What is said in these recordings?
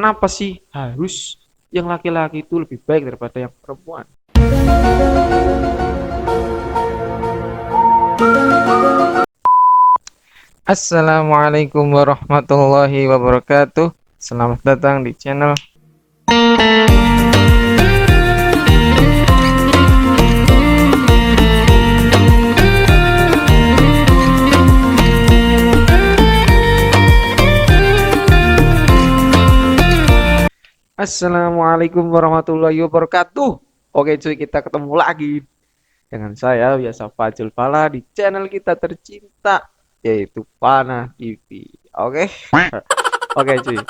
Kenapa sih harus yang laki-laki itu lebih baik daripada yang perempuan? Assalamualaikum warahmatullahi wabarakatuh. Selamat datang di channel. Assalamualaikum warahmatullahi wabarakatuh. Oke cuy, kita ketemu lagi dengan saya biasa Fajul Fala di channel kita tercinta yaitu Fana TV. Oke. Oke cuy.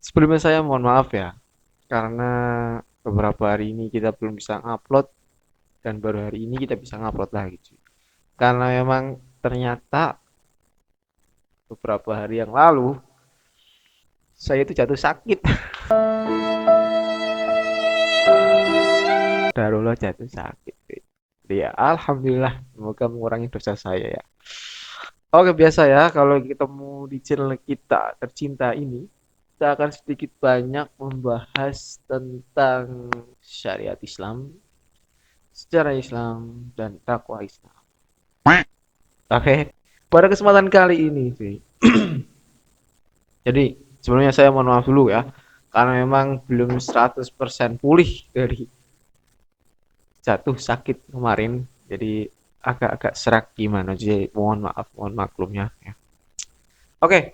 Sebelumnya saya mohon maaf ya karena beberapa hari ini kita belum bisa upload dan baru hari ini kita bisa ngupload lagi cuy. Karena memang ternyata beberapa hari yang lalu saya itu jatuh sakit. Darulah jatuh sakit. Jadi ya, alhamdulillah semoga mengurangi dosa saya ya. Oke biasa ya kalau ketemu di channel kita tercinta ini kita akan sedikit banyak membahas tentang syariat Islam, sejarah Islam dan dakwah Islam. Oke. Pada kesempatan kali ini sih. Jadi sebelumnya saya mohon maaf dulu ya karena memang belum 100% pulih dari jatuh sakit kemarin. Jadi agak-agak serak gimana jadi mohon maaf, mohon maklumnya ya. Oke.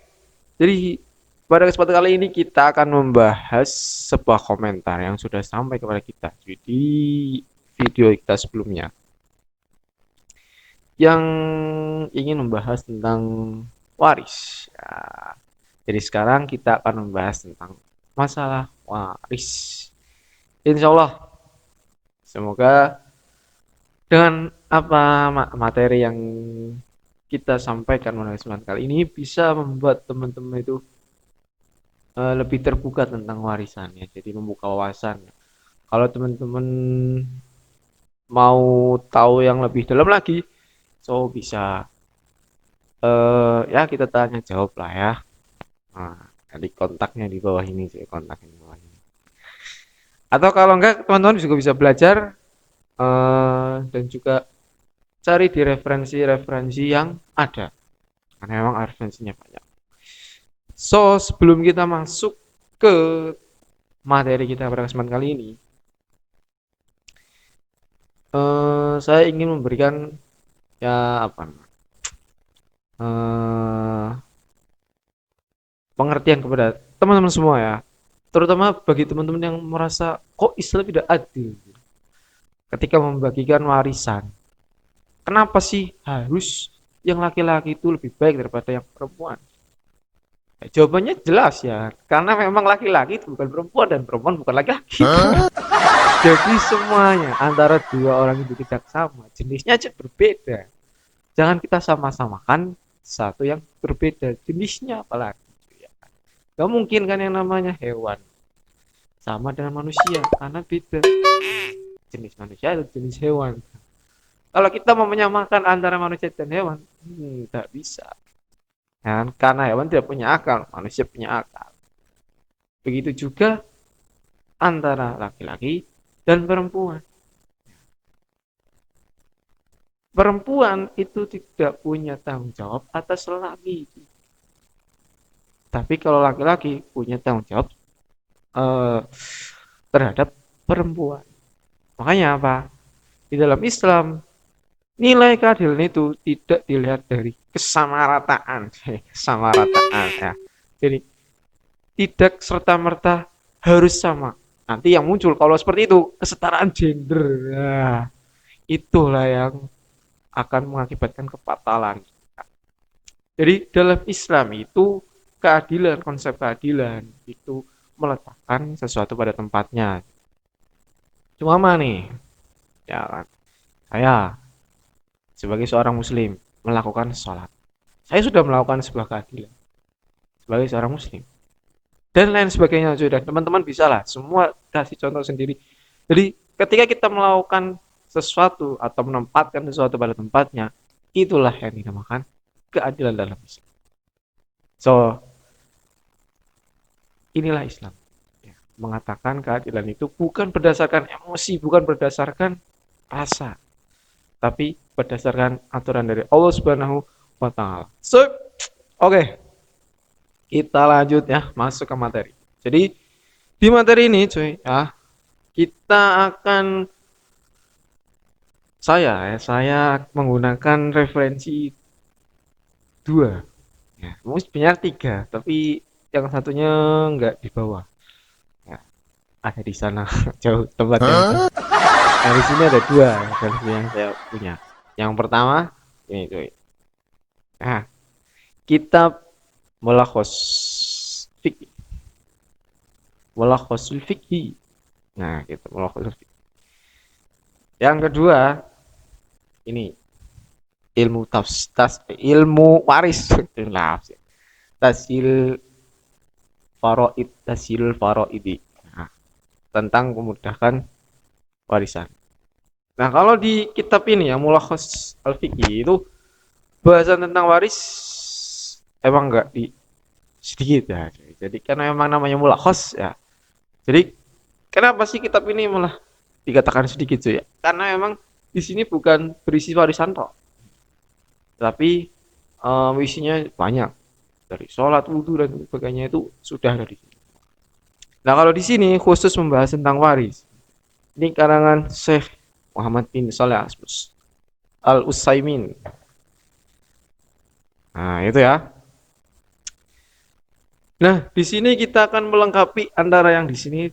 Jadi pada kesempatan kali ini kita akan membahas sebuah komentar yang sudah sampai kepada kita di video kita sebelumnya yang ingin membahas tentang waris ya. Jadi sekarang kita akan membahas tentang masalah waris. Insya Allah semoga dengan apa materi yang kita sampaikan pada kesempatan kali ini bisa membuat teman-teman itu lebih terbuka tentang warisannya. Jadi membuka wawasan. Kalau teman-teman mau tahu yang lebih dalam lagi, so bisa ya kita tanya jawab lah ya. Nah, di kontaknya di bawah ini sih, kontaknya di bawah ini. Atau kalau enggak teman-teman juga bisa belajar dan juga cari di referensi-referensi yang ada. Karena memang referensinya banyak. So, sebelum kita masuk ke materi kita pada kesempatan kali ini, saya ingin memberikan ya apa pengertian kepada teman-teman semua ya, terutama bagi teman-teman yang merasa kok Islam tidak adil ketika membagikan warisan. Kenapa sih harus yang laki-laki itu lebih baik daripada yang perempuan? Ya, jawabannya jelas ya, karena memang laki-laki itu bukan perempuan dan perempuan bukan laki-laki. Jadi semuanya antara dua orang itu tidak sama, jenisnya aja berbeda. Jangan kita sama-samakan satu yang berbeda jenisnya apalagi. Gak mungkin kan yang namanya hewan sama dengan manusia karena beda jenis manusia atau jenis hewan. Kalau kita mau menyamakan antara manusia dan hewan, tidak bisa. Dan karena hewan tidak punya akal, manusia punya akal. Begitu juga antara laki-laki dan perempuan. Perempuan itu tidak punya tanggung jawab atas lelaki. Tapi kalau laki-laki punya tanggung jawab terhadap perempuan. Makanya apa? Di dalam Islam nilai keadilan itu tidak dilihat dari kesamarataan, kesamarataan ya. Jadi tidak serta-merta harus sama. Nanti yang muncul kalau seperti itu kesetaraan gender. Nah, itulah yang akan mengakibatkan kefatalan. Jadi dalam Islam itu keadilan, konsep keadilan itu meletakkan sesuatu pada tempatnya. Cuma nih, ya kan? Saya sebagai seorang muslim melakukan sholat. Saya sudah melakukan sebuah keadilan sebagai seorang muslim. Dan lain sebagainya sudah. Teman-teman bisa lah semua kasih contoh sendiri. Jadi ketika kita melakukan sesuatu atau menempatkan sesuatu pada tempatnya, itulah yang dinamakan keadilan dalam Islam. So, Inilah Islam. Ya, mengatakan keadilan itu bukan berdasarkan emosi, bukan berdasarkan rasa, tapi berdasarkan aturan dari Allah Subhanahu wa taala. So, oke, kita lanjut ya, masuk ke materi. Jadi di materi ini cuy ya, kita akan saya menggunakan referensi dua. Ya, mungkin sebenarnya tiga, tapi yang satunya nggak di bawah. Ya, ada di sana jauh tempatnya itu. Nah, di sini ada dua referensi yang saya punya. Yang pertama ini cuy. Nah, kitab Mulakhos Fikih. Mulakhosul Fikih. Nah, gitu Mulakhosul Fikih. Yang kedua ini ilmu ilmu waris. Tasil faraidi. Nah, tentang memudahkan warisan. Nah, kalau di kitab ini ya Mulakhos Al-Fiqih itu bahasan tentang waris emang enggak di sedikit ya. Jadi karena memang namanya Mulakhos ya. Jadi kenapa sih kitab ini malah dikatakan sedikit ya? Karena memang di sini bukan berisi warisan toh, tapi isinya banyak dari sholat, wudhu dan sebagainya itu sudah ada di sini. Nah kalau di sini khusus membahas tentang waris, ini karangan Syekh Muhammad bin Shalih Al Utsaimin. Nah itu ya. Nah di sini kita akan melengkapi antara yang di sini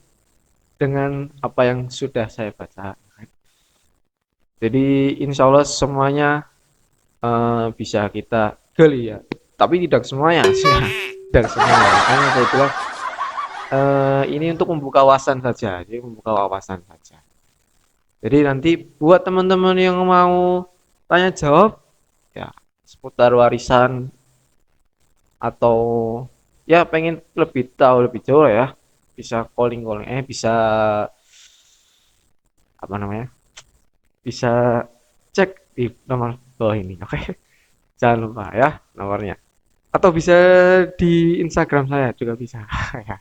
dengan apa yang sudah saya baca. Jadi insya Allah semuanya bisa kita gali ya. Tapi tidak semuanya sih. Tidak semuanya. Makanya saya bilang ini untuk membuka wawasan saja. Jadi membuka wawasan saja. Jadi nanti buat teman-teman yang mau tanya jawab ya seputar warisan atau ya pengen lebih tahu lebih jauh ya bisa calling bisa apa namanya bisa cek di nomor bawah ini oke jangan lupa ya nomornya atau bisa di Instagram saya juga bisa ya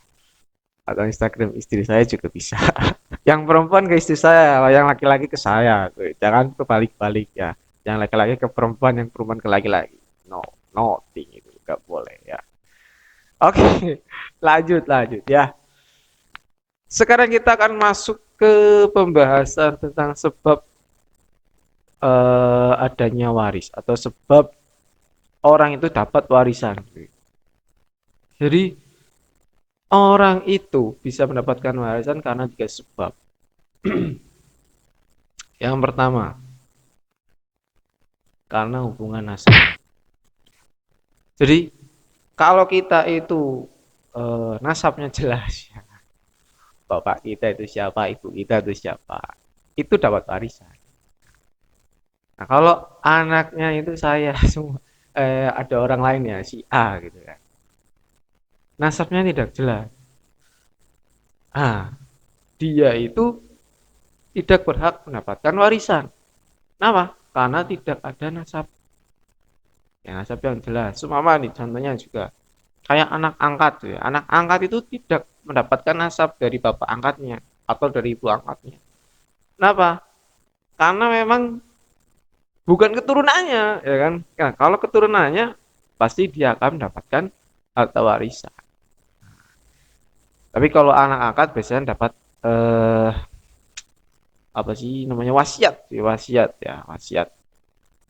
atau Instagram istri saya juga bisa yang perempuan ke istri saya yang laki-laki ke saya tuh. Jangan kebalik-balik ya yang laki-laki ke perempuan yang perempuan ke laki-laki no nothing itu nggak boleh ya oke lanjut ya sekarang kita akan masuk ke pembahasan tentang sebab adanya waris atau sebab orang itu dapat warisan. Jadi orang itu bisa mendapatkan warisan karena tiga sebab. Yang pertama, karena hubungan nasab. Jadi kalau kita itu nasabnya jelas ya. Bapak kita itu siapa, ibu kita itu siapa. Itu dapat warisan. Nah, kalau anaknya itu saya semua ada orang lain ya si A gitu kan. Nasabnya tidak jelas. Ah, dia itu tidak berhak mendapatkan warisan. Kenapa? Karena tidak ada nasab. Ya, nasab yang jelas. Sumama nih contohnya juga kayak anak angkat ya. Anak angkat itu tidak mendapatkan nasab dari bapak angkatnya atau dari ibu angkatnya. Kenapa? Karena memang bukan keturunannya, ya kan? Nah, kalau keturunannya pasti dia akan mendapatkan harta warisan. Tapi kalau anak angkat biasanya dapat apa sih namanya wasiat ya wasiat.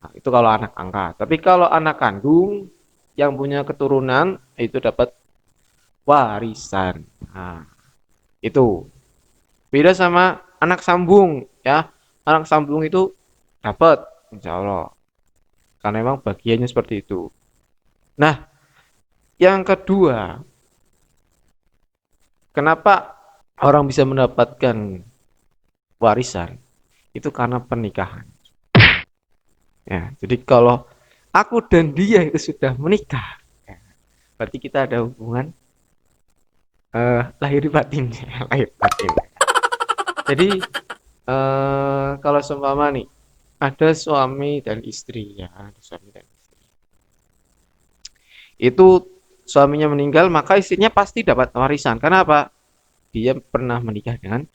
Nah, itu kalau anak angkat. Tapi kalau anak kandung yang punya keturunan itu dapat warisan. Nah, itu beda sama anak sambung ya. Anak sambung itu dapat insya Allah. Karena memang bagiannya seperti itu. Nah, yang kedua, kenapa orang bisa mendapatkan warisan? Itu karena pernikahan. Ya, jadi kalau aku dan dia itu sudah menikah, ya, berarti kita ada hubungan lahir batin, lahir batin. Jadi kalau seumpama nih ada suami dan istri ya, ada suami dan istri. Itu suaminya meninggal, maka istrinya pasti dapat warisan. Karena apa? Dia pernah menikah dengan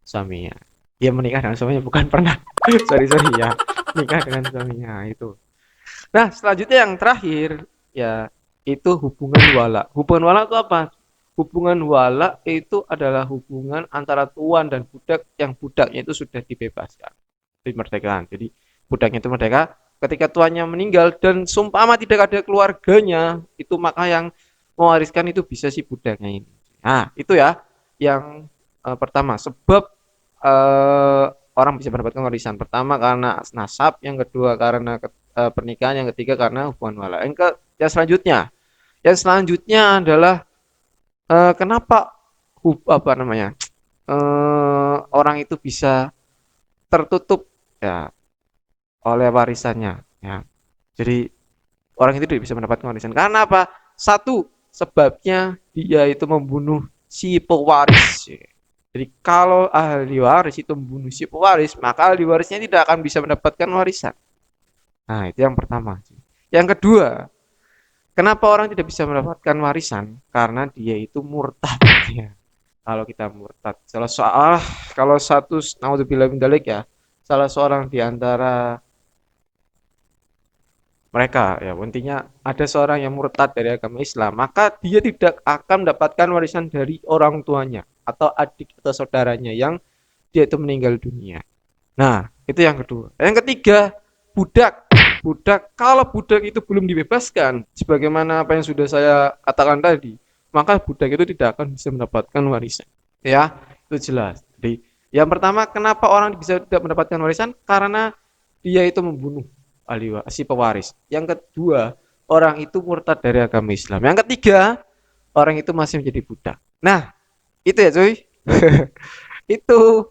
suaminya. Dia menikah dengan suaminya, bukan pernah. Sorry ya. Nikah dengan suaminya itu. Nah, selanjutnya yang terakhir ya itu hubungan wala. Hubungan wala itu apa? Hubungan wala itu adalah hubungan antara tuan dan budak yang budaknya itu sudah dibebaskan, dimerdekakan. Jadi budaknya itu merdeka ketika tuannya meninggal dan sumpama tidak ada keluarganya, itu maka yang mewariskan itu bisa si budaknya ini. Nah, itu ya yang pertama sebab eh, orang bisa mendapatkan warisan. Pertama karena nasab, yang kedua karena pernikahan, yang ketiga karena hubungan wala. Yang selanjutnya adalah kenapa apa namanya orang itu bisa tertutup ya oleh warisannya ya. Jadi orang itu tidak bisa mendapatkan warisan karena apa? Satu, sebabnya dia itu membunuh si pewaris. Jadi kalau ahli waris itu membunuh si pewaris, maka ahli warisnya tidak akan bisa mendapatkan warisan. Nah, itu yang pertama. Yang kedua, kenapa orang tidak bisa mendapatkan warisan? Karena dia itu murtad ya. Kalau kita murtad, kalau satu naudzubillah min dzalik ya, salah seorang di antara mereka ya, intinya ada seorang yang murtad dari agama Islam, maka dia tidak akan mendapatkan warisan dari orang tuanya atau adik atau saudaranya yang dia itu meninggal dunia. Nah, itu yang kedua. Yang ketiga, budak. Kalau budak itu belum dibebaskan, sebagaimana apa yang sudah saya katakan tadi, maka budak itu tidak akan bisa mendapatkan warisan. Ya, itu jelas. Jadi, yang pertama, kenapa orang bisa tidak mendapatkan warisan? Karena dia itu membunuh si pewaris. Yang kedua, orang itu murtad dari agama Islam. Yang ketiga, orang itu masih menjadi budak. Nah, itu ya cuy. Itu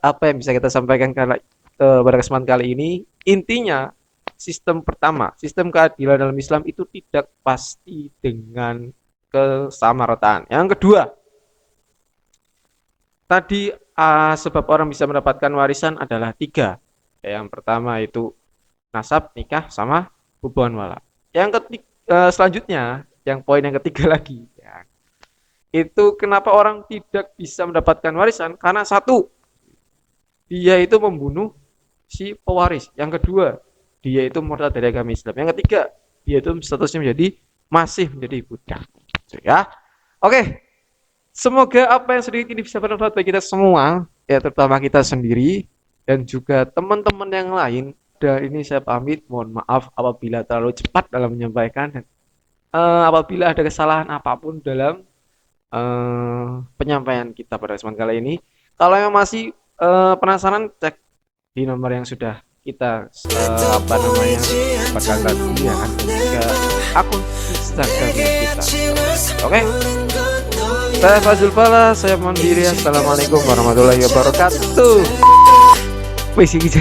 apa yang bisa kita sampaikan pada kesempatan kali ini. Intinya, sistem pertama, sistem keadilan dalam Islam itu tidak pasti dengan kesamarataan. Yang kedua, tadi sebab orang bisa mendapatkan warisan adalah tiga. Yang pertama itu nasab, nikah, sama hubungan wala. Yang ketiga, selanjutnya, yang poin yang ketiga lagi, ya, itu kenapa orang tidak bisa mendapatkan warisan? Karena satu, dia itu membunuh si pewaris. Yang kedua, dia itu murtad dari agama Islam. Yang ketiga, dia itu statusnya masih menjadi budak. Ya, oke. Semoga apa yang sedikit ini bisa bermanfaat bagi kita semua, ya terutama kita sendiri dan juga teman-teman yang lain. Dan ini saya pamit, mohon maaf apabila terlalu cepat dalam menyampaikan dan apabila ada kesalahan apapun dalam penyampaian kita pada kesempatan kali ini. Kalau yang masih penasaran, cek di nomor yang sudah kita dapatkan tadi ya kan, ke akun Instagram kita. Oke. Saya Fazul Fala, saya mohon diri. Assalamualaikum warahmatullahi wabarakatuh. Wih sih gitu.